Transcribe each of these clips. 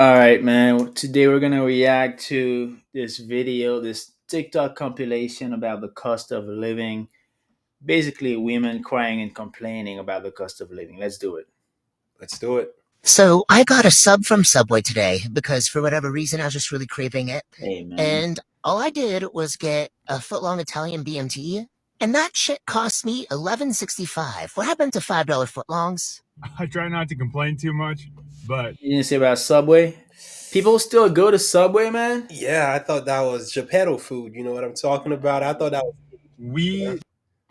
All right, man. Today we're gonna react to this video, this TikTok compilation about the cost of living. Basically, women crying and complaining about the cost of living. Let's do it. Let's do it. So I got a sub from Subway today because for whatever reason I was just really craving it. Hey, man. And all I did was get a footlong Italian BMT, and that shit cost me 11.65. What happened to $5 footlongs? I try not to complain too much, but You didn't say about Subway. People still go to Subway, man. Yeah, I thought that was Geppetto food. You know what I'm talking about? I thought that was, we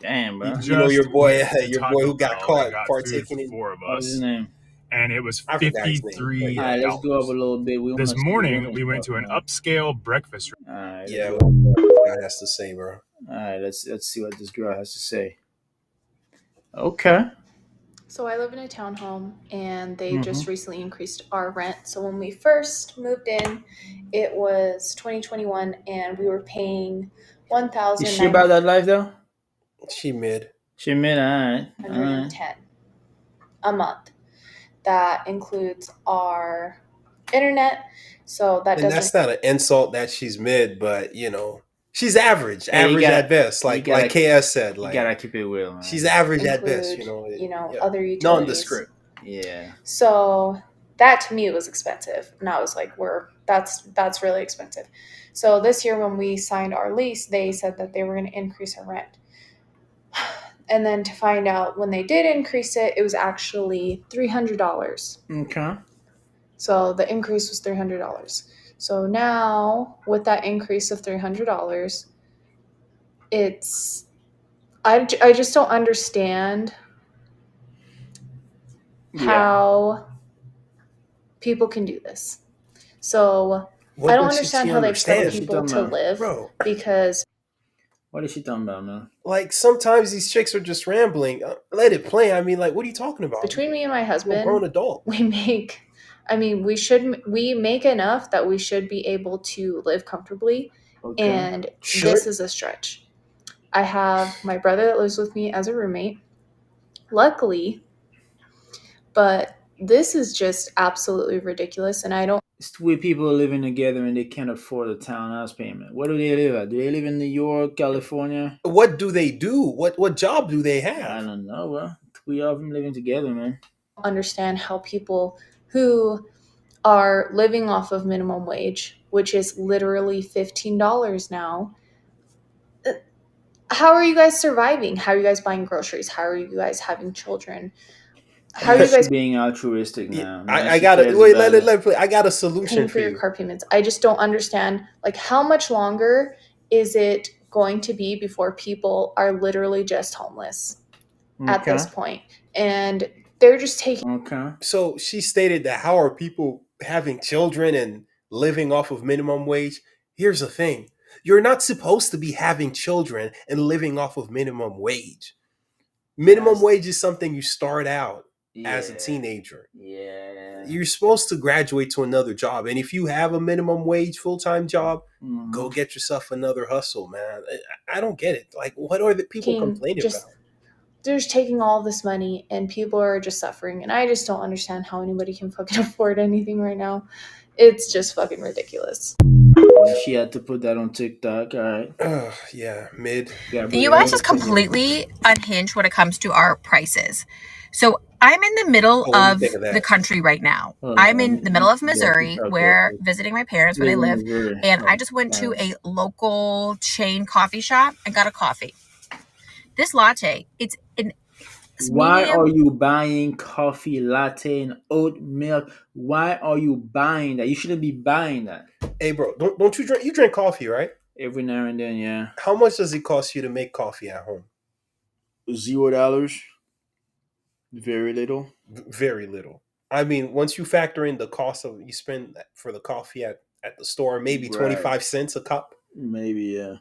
Damn, bro. just your boy, went to your boy Taco who got Bell and caught got food for partaking in. four of What was his us, name? and it was I forgot his name, but All yeah, right, let's go up a $53. little bit. We want This to see the morning, women we went talk, to an man. upscale breakfast. All right, let's yeah. go. What this guy has to say, bro. All right, let's see what this girl has to say. Okay. So I live in a townhome and they Mm-hmm. just recently increased our rent. So when we first moved in, it was 2021 and we were paying Is she about that life though? She mid. She made all right. All right. 110 a month. That includes our internet. So that And doesn't that's not an insult that she's mid, but she's average, Hey, average at best. you Like gotta, KS said, you like gotta keep it real, she's man. average at best. include, Yeah, other utilities. nondescript. Yeah. So that to me was expensive. And I was like, that's really expensive. So this year when we signed our lease, they said that they were going to increase our rent. And then to find out when they did increase it, it was actually $300. Okay. So the increase was $300. So now with that increase of $300, it's I just don't understand Yeah. how people can do this. So I What don't does understand she how they expect What is understand, she people talking to about? live bro? because What is she talking about, man? Like sometimes these chicks are just rambling. Let it play. I mean, like, what are you talking about? between me and my You're a grown husband, adult. we make we make enough that we should be able to live comfortably, Okay. and Should this is a stretch. I have my brother that lives with me as a roommate, luckily, but this is just absolutely ridiculous and I don't It's two people living together and they can't afford a townhouse payment. Where do they live at? Do they live in New York, California? what do they do? What job do they I have? don't know, bro. Three of them living together, man. understand how people who are living off of minimum wage, which is literally $15 now. How are you guys surviving? How are you guys buying groceries? How are you guys having children? How are Now you she guys being altruistic Yeah, now. Now I she gotta cares wait. about it. Let it play. I got a solution paying for for your you. car payments? I just don't understand. Like, how much longer is it going to be before people are literally just homeless at Okay. this point? And they're just taking Okay. So she stated that how are people having children and living off of minimum wage? Here's the thing: you're not supposed to be having children and living off of minimum wage. Minimum That's wage is something you start out as a yeah. teenager. Yeah. You're supposed to graduate to another job. And if you have a minimum wage full time job, Mm-hmm. go get yourself another hustle, man. I don't get it. Like, what are the people complaining just about? they're just taking all this money and people are just suffering, and I just don't understand how anybody can fucking afford anything right now. It's just fucking ridiculous. And she had to put that on TikTok. All right. Yeah, mid. Gotta The put her US own is opinion. completely unhinged when it comes to our prices. So I'm in the middle Oh, what do you of think of the that? country right now. Hold I'm on. in the middle of You gotta keep Missouri up real where quick. visiting my parents where Live they in live. Missouri. And I Oh, just went to a nice. local chain coffee shop and got a coffee. This latte, it's Why are medium. you buying coffee latte and oat milk? Why are you buying that? You shouldn't be buying that. Hey, bro, don't you drink? You drink coffee, right? Every now and then, yeah. How much does it cost you to make coffee at home? $0. Very little. Very little. I mean, once you factor in the cost of you spend for the coffee at the store, maybe Right. 25 cents a cup. Maybe, yeah.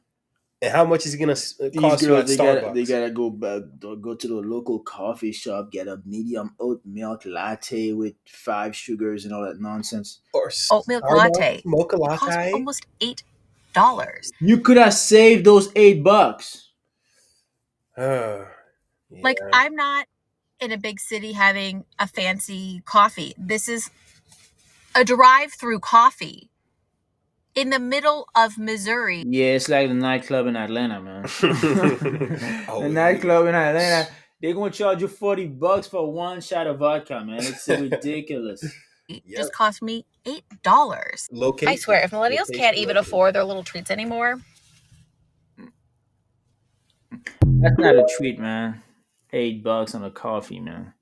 And how much is it gonna These cost you girls, at they Starbucks? gotta go to the local coffee shop, get a medium oat milk latte with 5 sugars and all that nonsense. Or Oat milk Starbucks latte. mocha It cost me latte? almost $8. You could have saved those $8. Like, Yeah. I'm not in a big city having a fancy coffee. This is a drive-through coffee in the middle of Missouri. Yeah, it's like the nightclub in Atlanta, man. The Oh, nightclub in Atlanta, they're gonna charge you $40 for one shot of vodka, man. It's ridiculous. yep. Just cost me $8. I Location. swear, if millennials Location. can't even Location. afford their little treats anymore, That's not a treat, man. $8 on a coffee, man.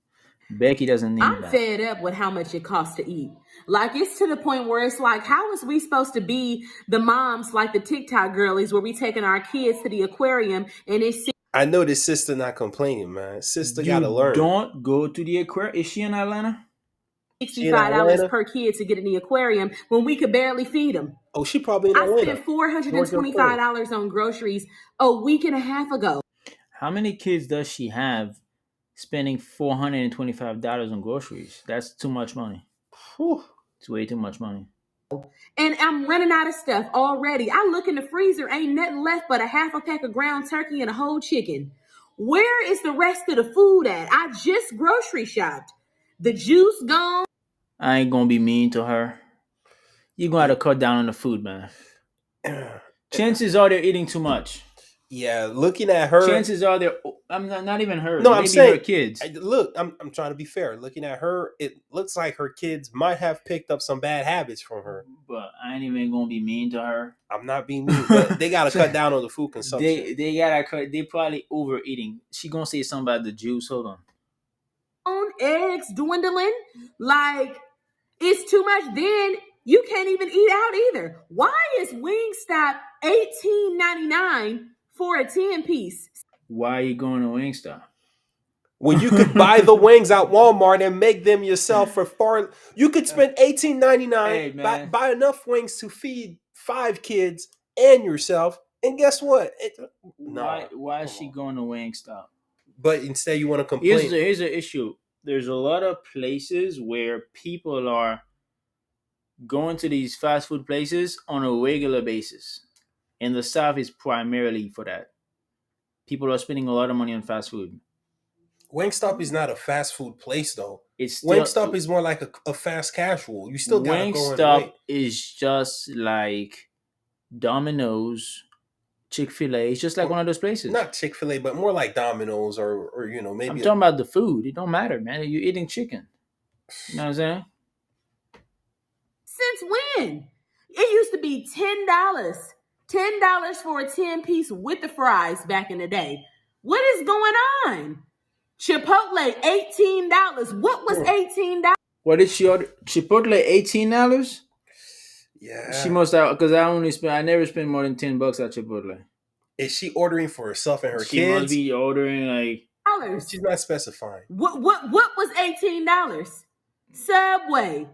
Becky doesn't need I'm that. fed up with how much it costs to eat. Like, it's to the point where it's like, how is we supposed to be the moms like the TikTok girlies where we taking our kids to the aquarium and it's I know this sister not complaining, man. Sister got You to learn. don't go to the aquarium. Is she in Atlanta? She in $65 Atlanta? per kid to get in the aquarium when we could barely feed them? Oh, she probably in I Atlanta. spent Georgia Aquarium. $425 on groceries a week and a half ago. How many kids does she have spending $425 on groceries? That's too much money. Whew. It's way too much money. And I'm running out of stuff already. I look in the freezer, ain't nothing left but a half a pack of ground turkey and a whole chicken. Where is the rest of the food at? I just grocery shopped. The juice gone. I ain't gonna be mean to her. You're gonna have to cut down on the food, man. Chances are they're eating too much. Yeah, looking at her. Chances are they're. I'm not even her. No, I'm Maybe her saying, kids. look, I'm trying to be fair. Looking at her, it looks like her kids might have picked up some bad habits from her. But I ain't even gonna be mean to her. I'm not being mean, but they got to cut down on the food consumption. They gotta cut. They probably overeating. She gonna say something about the juice. Hold on. Eggs dwindling. Like, it's too much. Then you can't even eat out either. Why is Wingstop $18.99 for a 10 piece? Why are you going to Wingstop? When you could buy the wings at Walmart and make them yourself for far, you could spend $18.99, Hey man, buy enough wings to feed 5 kids and yourself, and guess what? why Nah, why is come she on. going to Wingstop? But instead, you want to Here's complain. the issue. There's a lot of places where people are going to these fast food places on a regular basis, and the South is primarily for that. People are spending a lot of money on fast food. Wingstop is not a fast food place, though. It's still Wingstop is more like a fast casual. You still gotta go and Wingstop wait. is just like Domino's, Chick Fil A. It's just like one of those places. Not Chick-fil-A, but more like Domino's or I'm maybe talking about the food. It don't matter, man. You're eating chicken. You know what I'm saying? Since when? It used to be $10. $10 for a 10 piece with the fries back in the day. What is going on? Chipotle, $18. What was $18? What did she order? Chipotle $18. She yeah. must have because I never spend more than $10 at Chipotle. Is she ordering for herself and her She must kids? be ordering like She's not specifying. What was $18? Subway,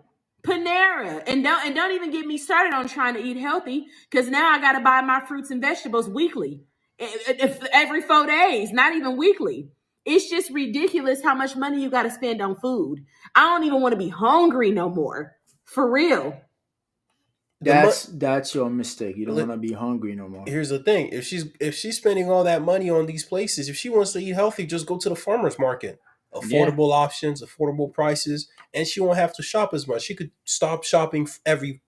Panera, and don't even get me started on trying to eat healthy because now I got to buy my fruits and vegetables weekly, every 4 days, not even weekly. It's just ridiculous how much money you got to spend on food. I don't even want to be hungry no more, for real. The mo- that's your mistake. You don't want li- to be hungry no more. Here's the thing: if she's spending all that money on these places, if she wants to eat healthy, just go to the farmers market. Yeah, Affordable options, affordable prices, and she won't have to shop as much. She could stop shopping every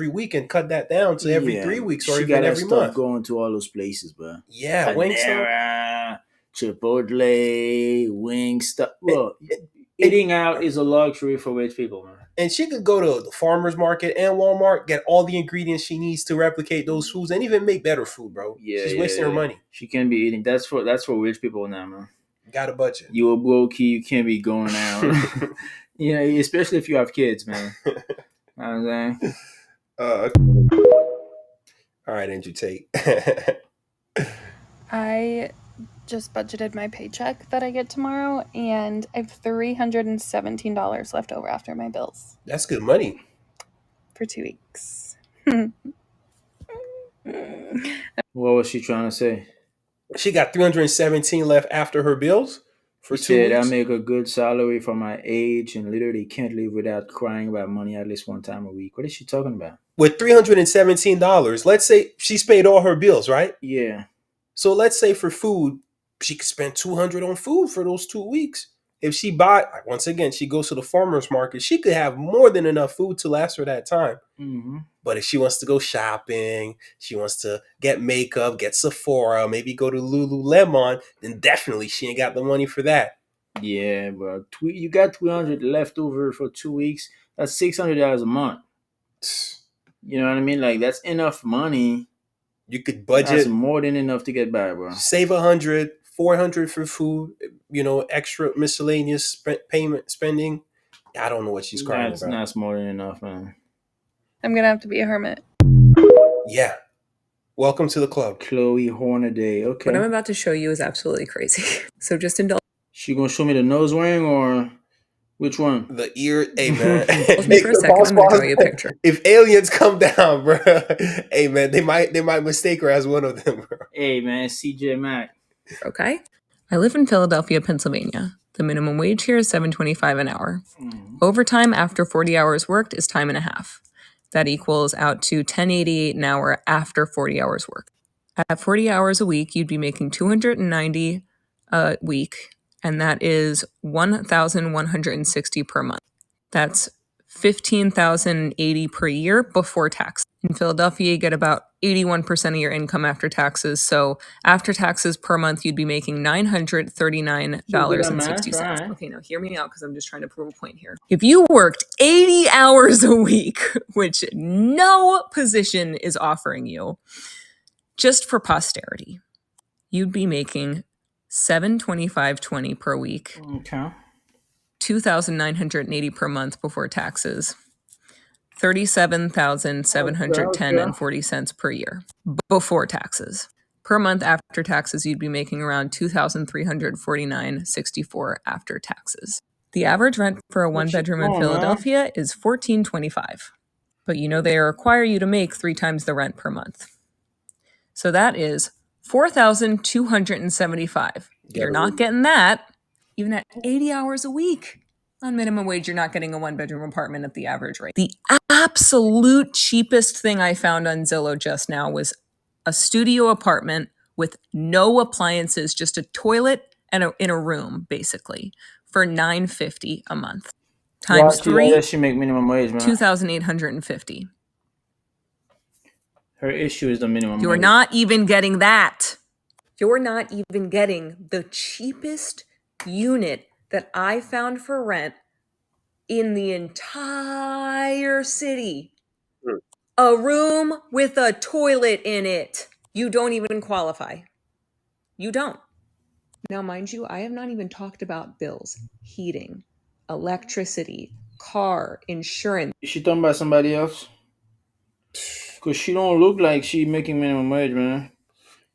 week and cut that down to every yeah. 3 weeks or She even gotta every stop month. going to all those places, bro. Yeah, Wingstop. Panera, Chipotle, Wingstop. And, Well, and, eating out is a luxury for rich people, man. and she could go to the farmers market and Walmart, get all the ingredients she needs to replicate those foods, and even make better food, bro. Yeah, She's yeah, wasting her yeah. money. She can't be eating. That's for rich people now, man. Got a budget. You a brokey, you can't be going out. You know, especially if you have kids, man. You know what I'm saying? Okay. All right, Andrew Tate. I just budgeted my paycheck that I get tomorrow, and I have $317 left over after my bills That's good money. for 2 weeks. What was she trying to say? She got 317 left after her bills She for two said, I weeks. make a good salary for my age and literally can't live without crying about money at least one time a week. What is she talking about? With $317, let's say she's paid all her bills, right? Yeah. So let's say for food, she could spend 200 on food for those 2 weeks. If she buy, once again, she goes to the farmer's market, she could have more than enough food to last her that time. Mm-hmm. But if she wants to go shopping, she wants to get makeup, get Sephora, maybe go to Lululemon, then definitely she ain't got the money for that. Yeah, bro. You got 300 left over for 2 weeks. That's $600 a month. You know what I mean? Like that's enough money. You could That's budget, more than enough to get by, bro. save 100, 400 for food, extra miscellaneous payment spending. I don't know what she's crying about. That's more than enough, man. I'm gonna have to be a hermit. Yeah. Welcome to the club. Chloe Hornaday. Okay. What I'm about to show you is absolutely crazy. So just indulge She gonna show me the nose ring or which one? The ear, hey man. me for a second. I'm going to draw you a picture. If aliens come down, bro, hey man, they might mistake her as one of them, bro. Hey man, CJ Mac. Okay. I live in Philadelphia, Pennsylvania. The minimum wage here is $7.25 an hour. Overtime after 40 hours worked is time and a half. That equals out to $10.88 an hour after 40 hours worked. At 40 hours a week, you'd be making $290 a week, and that is $1,160 per month. That's $15,080 per year before tax. In Philadelphia, you get about 81% of your income after taxes. So after taxes per month, you'd be making $939.60. Right. Okay, now hear me out because I'm just trying to prove a point here. If you worked 80 hours a week, which no position is offering you, just for posterity, you'd be making $725.20 per week. Okay. $2,980 per month before taxes. $37,710.40 per year before taxes. Per month after taxes, you'd be making around $2,349.64 after taxes. The average rent for a one-bedroom in Philadelphia is $1,425. But they require you to make 3 times the rent per month. So that is $4,275. You're not getting that even at 80 hours a week. On minimum wage, you're not getting a one-bedroom apartment at the average rate. The absolute cheapest thing I found on Zillow just now was a studio apartment with no appliances, just a toilet and in a room, basically, for $950 a month. Times 3, she make minimum wage, man. $2,850. Her issue is the minimum You're wage. not even getting that. You're not even getting the cheapest unit that I found for rent in the entire city. A room with a toilet in it. You don't even qualify. You don't. Now, mind you, I have not even talked about bills, heating, electricity, car, insurance. Is she talking about somebody else? Cause she don't look like she making minimum wage, man.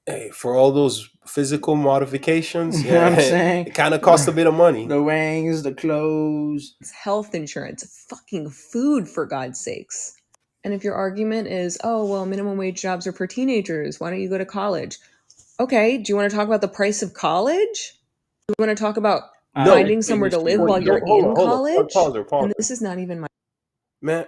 Hey, for all those physical modifications, You know what I'm saying? it kind of costs a bit of money. The rings, the clothes, health insurance, fucking food, for God's sakes. And if your argument is, oh, well, minimum wage jobs are for teenagers, why don't you go to college? Okay, do you want to talk about the price of college? Do you want to talk about finding somewhere to live while you're in college? Pause her. And this is not even my... Man,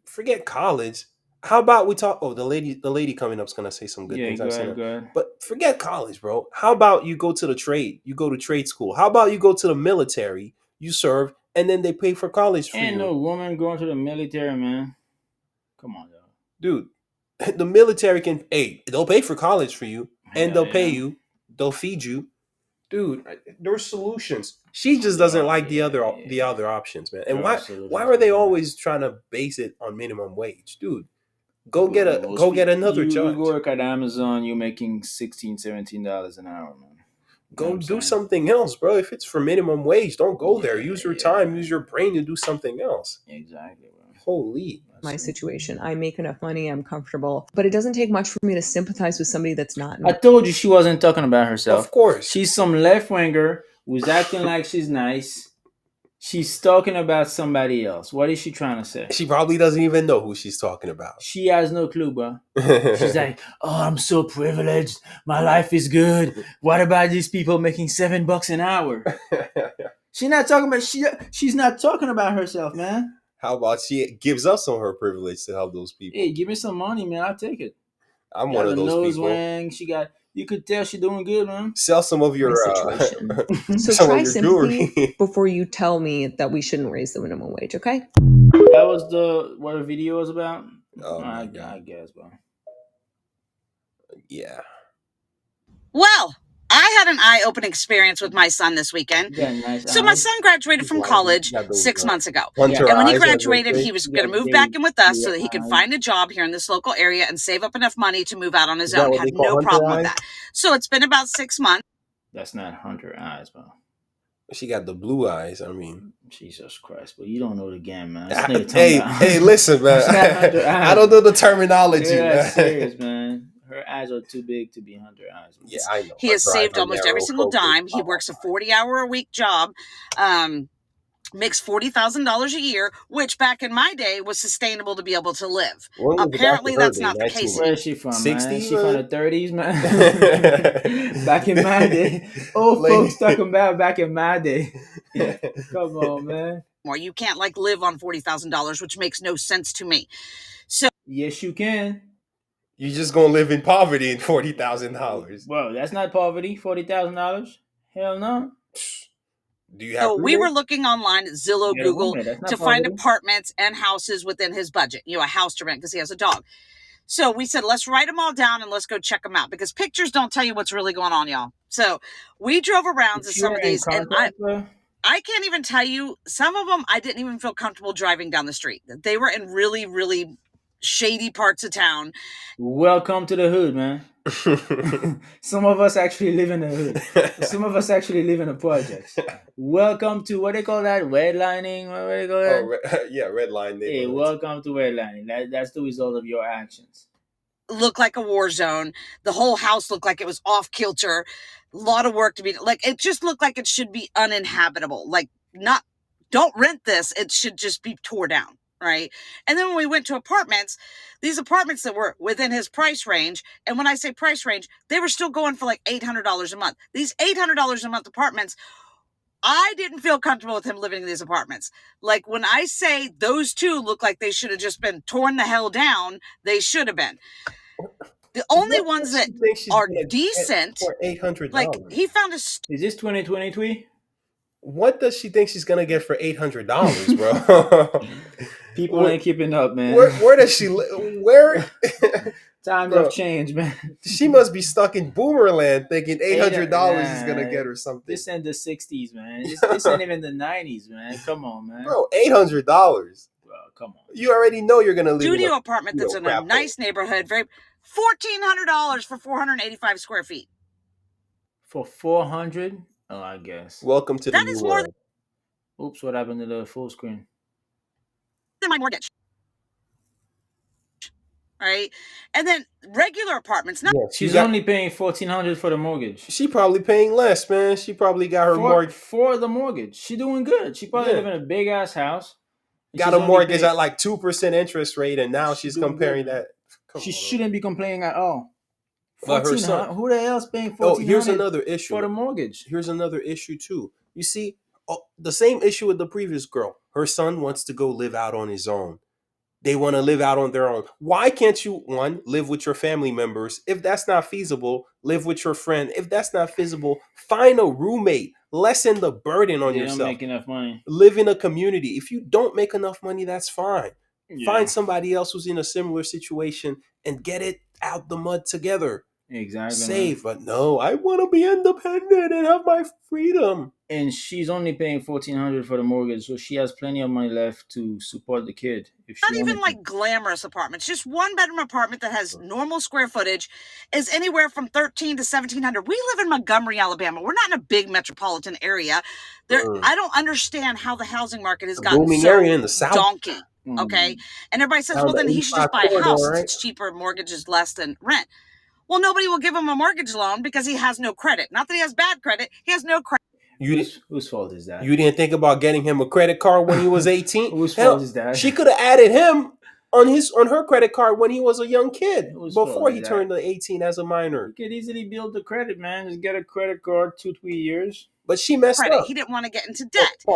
forget college. How about we talk? Oh, the lady coming up is gonna say some good things. Go ahead. But forget college, bro. How about you go to the trade? You go to trade school. How about you go to the military? You serve, and then they pay for college for you. Ain't no woman going to the military, man. Come on, yo. Dude. The military they'll pay for college for you, and they'll pay you. They'll feed you. Dude, there's solutions. She just doesn't like the other options, man. And why are they always trying to base it on minimum wage, dude? Go get another job. You work at Amazon, you're making $16, $17 an hour, man. Go do something else, bro. If it's for minimum wage, don't go there. Use your time, use your brain to do something else. Exactly, bro. Holy. My situation. I make enough money, I'm comfortable. But it doesn't take much for me to sympathize with somebody that's not. I told you she wasn't talking about herself. Of course. She's some left-winger who's acting like she's nice. She's talking about somebody else. What is she trying to say? She probably doesn't even know who she's talking about. She has no clue, bro. She's like, oh, I'm so privileged. My life is good. What about these people making $7 an hour? She's not talking about she's not talking about herself, man. How about she gives up some of her privilege to help those people? Hey, give me some money, man. I'll take it. I'm one of those people. Ring. She got You could tell she doing good, man. Sell some of My your situation. So some of try your jewelry. sympathy before you tell me that we shouldn't raise the minimum wage, okay? That was what the video was about. Oh my I god. guess, bro. Yeah. Well, I had an eye-opening experience with my son this weekend. You got nice So my eyes. son graduated He's from lying. college You got those 6 months ago. You got hunter And when he eyes, as they graduated, say. he was you going got to move big back in with us so clear that he could eyes. find a job here in this local area and save up enough money to move out on his Is that own. what they Had call no hunter problem with eyes? that. So it's been about 6 months. That's not hunter eyes, bro. She got the blue eyes. I mean, Jesus Christ, but you don't know the game, man. This nigga talking hey, about hey, listen, man. it's not hunter I eyes. don't know the terminology, Yeah, that's man. serious, man. Her eyes are too big to be hunter eyes, man. Yeah, I know. He has Hunter eyes saved are almost every narrow, single focused. dime. He works a 40-hour-a-week job. Makes $40,000 a year, which back in my day was sustainable to be able to live. When was it back in Apparently, her that's day? not the case Where anymore. is she from, man? 1960s, She from man? the 30s, man. Back in my day. Old Like, folks talking about back in my day. Come on, man. You can't like live on $40,000, which makes no sense to me. So Yes, you can. you just gonna live in poverty in $40,000. Well, that's not poverty. $40,000. Hell no. Do you have we were roommates? looking online at Zillow, You got a Google roommate. That's to not find poverty. apartments and houses within his budget. A house to rent because he has a dog. So we said, let's write them all down and let's go check them out because pictures don't tell you what's really going on, y'all. So we drove around to If you some are of in these, and contact, bro, I can't even tell you, some of them I didn't even feel comfortable driving down the street. They were in really, really shady parts of town. welcome to the hood, man. Some of us actually live in the hood. Some of us actually live in the projects. Welcome to what they call that? Redlining? What do they call that? Yeah, red line Hey, neighborhoods. welcome to redlining. That's the result of your actions. Looked like a war zone. The whole house looked like it was off kilter. A lot of work to be like. It just looked like it should be uninhabitable. Like, not, don't rent this. It should just be tore down, right? And then when we went to apartments, these apartments that were within his price range, and when I say price range, they were still going for like $800 a month. These $800 a month apartments, I didn't feel comfortable with him living in these apartments. Like, when I say those two look like they should have just been torn the hell down, they should have been. The only What ones does that she think she's are gonna get decent, for $800? like, he found a Is this 2023? What does she think she's gonna get for $800, bro? People where, ain't keeping up, man. where does she where? Times Bro, have changed, man. she must be stuck in Boomerland thinking $800 is gonna Nah, get her something. This ain't the 60s, man. This ain't even the 90s, man. Come on, man. Bro, $800. Bro, come on. You already know you're gonna live in studio a apartment that's in a crap hole. nice neighborhood, very $1,400 for 485 square feet. For 400? Oh, I guess. Welcome to the That new is more world. Oops, what happened to the full screen? than my mortgage, right? And then regular apartments, not Yeah, She's only paying 1,400 for the mortgage. she probably paying less, man. She probably got her mortgage. For the mortgage. She doing good. She probably Yeah. live in a big ass house. and Got she's a only mortgage paying- at like 2% interest rate, and now She she's doing good, comparing man. that. Come She on. shouldn't be complaining at all. But her 1,400. son. Who the hell's paying Oh, 1,400 here's another issue. for the mortgage? Here's another issue too. You see, the same issue with the previous girl. Her son wants to go live out on his own. They want to live out on their own. Why can't you, one, live with your family members? If that's not feasible, live with your friend. If that's not feasible, find a roommate. Lessen the burden on They don't yourself. make enough money. Live in a community. If you don't make enough money, that's fine. Yeah. Find somebody else who's in a similar situation and get it out the mud together. Exactly. Save. But no, I want to be independent and have my freedom. And she's only paying 1,400 for the mortgage, so she has plenty of money left to support the kid. If she not even wanted like to. glamorous apartments. Just one bedroom apartment that has normal square footage is anywhere from 1,300 to 1,700. We live in Montgomery, Alabama. We're not in a big metropolitan area. I don't understand how the housing market has gotten booming so area in the South. donkey. Okay, and everybody says, Down well, the then he should 85 just buy a house corridor, since it's cheaper, mortgage is less than rent. Well, nobody will give him a mortgage loan because he has no credit. Not that he has bad credit, he has no credit. Whose fault is that? You didn't think about getting him a credit card when he was 18? Whose Hell, fault is that? she could have added him on her credit card when he was a young kid Whose fault before is he that? turned 18 as a minor. You could easily build the credit, man. Just get a credit card 2-3 years. but she messed credit. up. He didn't want to get into Oh,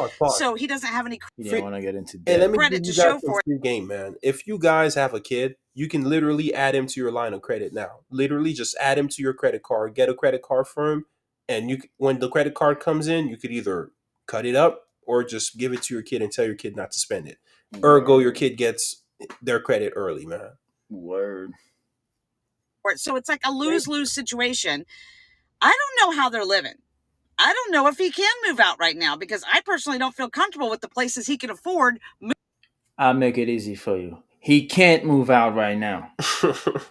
debt. pause. So he doesn't have any You didn't Free, want to get into hey, debt. let me give credit to you guys show some for it. free game, man. If you guys have a kid, you can literally add him to your line of credit now. Literally, just add him to your credit card. Get a credit card for him, and when the credit card comes in, you could either cut it up or just give it to your kid and tell your kid not to spend it. Ergo, your kid gets their credit early, man. Word. So it's like a lose-lose situation. I don't know how they're living. I don't know if he can move out right now because I personally don't feel comfortable with the places he can afford. I'll make it easy for you. He can't move out right now.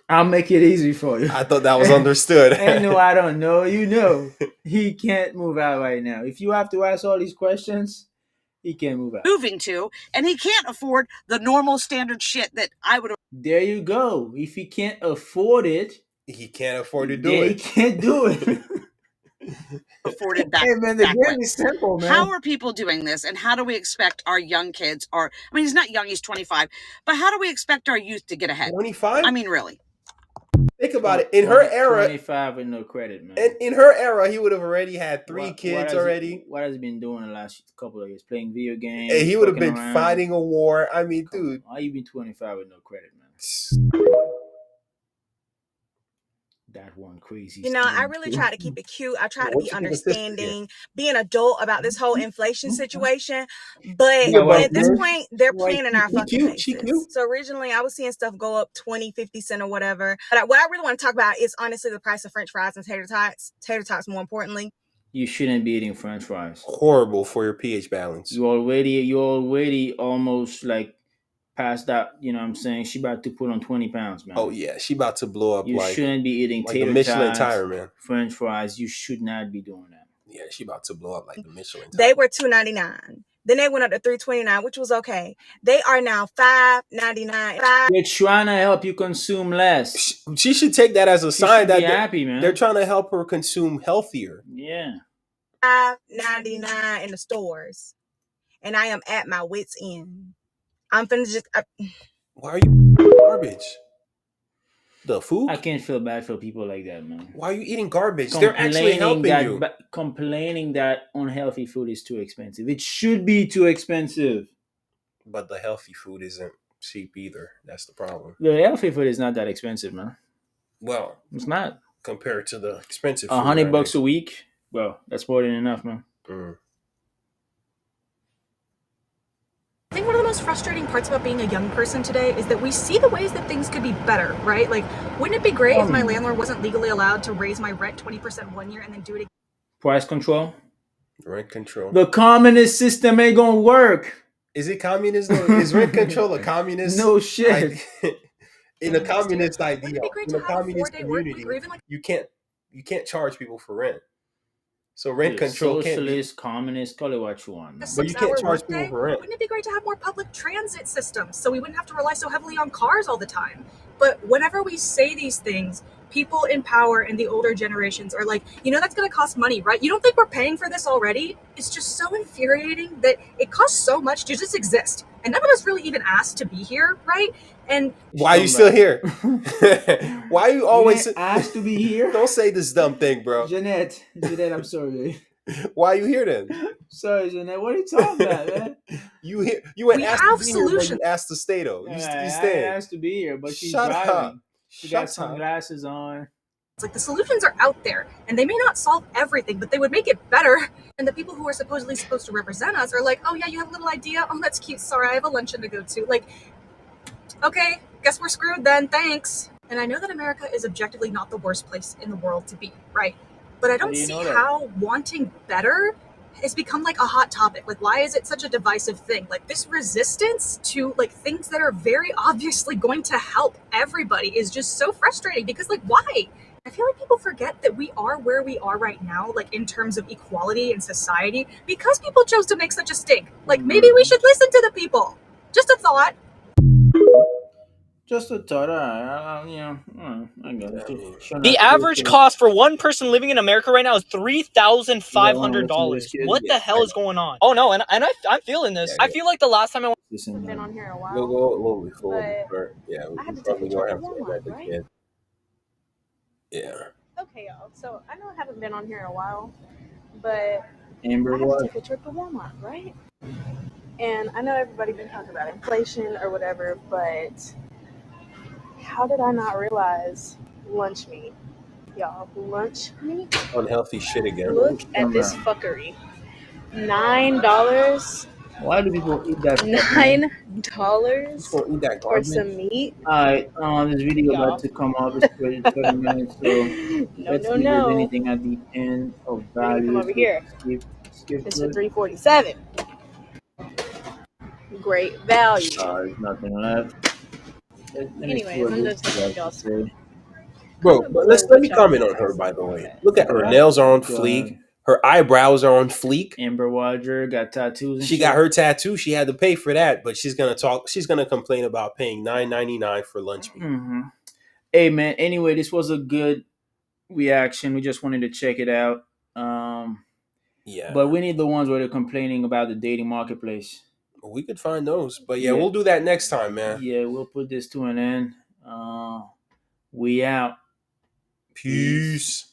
I'll make it easy for you. I thought that was understood. And no, I don't know. You know, he can't move out right now. If you have to ask all these questions, he can't move out. Moving to, and he can't afford the normal standard shit that I would There you go. If he can't afford it, He can't afford to do he it. can't do it. afforded back Hey man, the back game when. is simple, man. How are people doing this, and how do we expect our young kids, or I mean, he's not young, he's 25, but how do we expect our youth to get ahead? 25? I mean, really. Think about it. In her era, 25 with no credit, man. and in her era, he would have already had three kids already. What has he been doing the last couple of years? Playing video games. And he would have fucking been around. fighting a war. I mean, Come dude. on. Why you been 25 with no credit, man? That one crazy. You know, I really try to keep it cute. I try to be understanding, be an adult about this whole inflation situation. But Yeah, but at this man, point, they're like, playing in our she fucking cute, she faces. cute. So originally, I was seeing stuff go up 20, 50 cents or whatever. But what I really want to talk about is honestly the price of French fries and tater tots. Tater tots, more importantly. You shouldn't be eating French fries. Horrible for your pH balance. You already almost like past that. You know what I'm saying? She about to put on 20 pounds, man. Oh yeah, she about to blow up. You shouldn't be eating like the tater Michelin tots, tire, man. French fries. You should not be doing that. Yeah, she about to blow up like the Michelin tire. They were $2.99. Then they went up to $3.29, which was okay. They are now $5.99. They're trying to help you consume less. She should take that as a sign that happy, man. They're trying to help her consume healthier. Yeah. $5.99 in the stores, and I am at my wits' end. I'm finna just. Why are you garbage? The food? I can't feel bad for people like that, man. Why are you eating garbage? They're actually helping you. Complaining that unhealthy food is too expensive. It should be too expensive. But the healthy food isn't cheap either. That's the problem. The healthy food is not that expensive, man. Well, it's not compared to the expensive food. $100 a week. Well, that's more than enough, man. I think one of the most frustrating parts about being a young person today is that we see the ways that things could be better, right? Like, wouldn't it be great if my landlord wasn't legally allowed to raise my rent 20% one year and then do it again? Price control? Rent control. The communist system ain't gonna work. Is it communism? Is rent control a communist? No shit. In a communist idea, in a communist community, like- you can't charge people for rent. So rent control can't be socialist, communist, call it what you want. But you can't charge people for rent. Wouldn't it be great to have more public transit systems so we wouldn't have to rely so heavily on cars all the time? But whenever we say these things, people in power and the older generations are like, you know, that's going to cost money, right? You don't think we're paying for this already? It's just so infuriating that it costs so much to just exist. And none of us really even asked to be here, right? And why are you still here? Why are you always asked to be here? Don't say this dumb thing, bro. Jeanette, I'm sorry. Why are you here then? Sorry, Jeanette. What are you talking about, man? You ain't asked to be here, but you asked to stay though. You stay. I asked to be here, but she's Shut driving. up. She got sunglasses on. it's like the solutions are out there and they may not solve everything, but they would make it better. And the people who are supposedly supposed to represent us are like, oh yeah, you have a little idea? Oh, that's cute. Sorry, I have a luncheon to go to. Like, okay, guess we're screwed then. Thanks. And I know that America is objectively not the worst place in the world to be, right? But I don't see how wanting better has become like a hot topic. Like, why is it such a divisive thing? Like, this resistance to like things that are very obviously going to help everybody is just so frustrating because like, why? I feel like people forget that we are where we are right now, like in terms of equality in society, because people chose to make such a stink. Like, maybe we should listen to the people. Just a thought. Just a thought. I got it. The average cost for one person living in America right now is $3,500. What the hell is going on? Oh no, and I'm feeling this. I feel like the last time I I've been on here in a while. We'll before. Yeah, I had to take a trip to Walmart, right? Yeah. Okay, y'all. So I know I haven't been on here in a while, but Amber I have to what? take a trip to Walmart, right? And I know everybody been talking about inflation or whatever, but how did I not realize lunch meat? Y'all, lunch meat? Unhealthy shit again. What are Look you at talking this about? fuckery. $9. Why do people eat that stuff, man? Who's $9 gonna eat that for garbage? some meat? Alright, this video about Y'all. to come up is 30 minutes, so No, let's no, see if there's no. anything at the end of We're gonna come value. over So here. skip It's for it. 347. Great value. There's nothing left. Let me see Anyways, what I'm this just guy looking has at to y'all's stuff. say. Bro, Comment but below let what me y'all comment think on I her, say by the about way. that. Look at her What? nails are on Go fleek. ahead. Her eyebrows are on fleek. Amber Wadger got tattoos and She got shit. her tattoo. She had to pay for that, but she's gonna complain about paying $9.99 for lunch meat. Hmm. Hey man. Anyway, this was a good reaction. We just wanted to check it out. Yeah, But we need the ones where they're complaining about the dating marketplace. we could find those. But yeah, Yeah, we'll do that next time, man. yeah. We'll put this to an end. We out. Peace. Peace.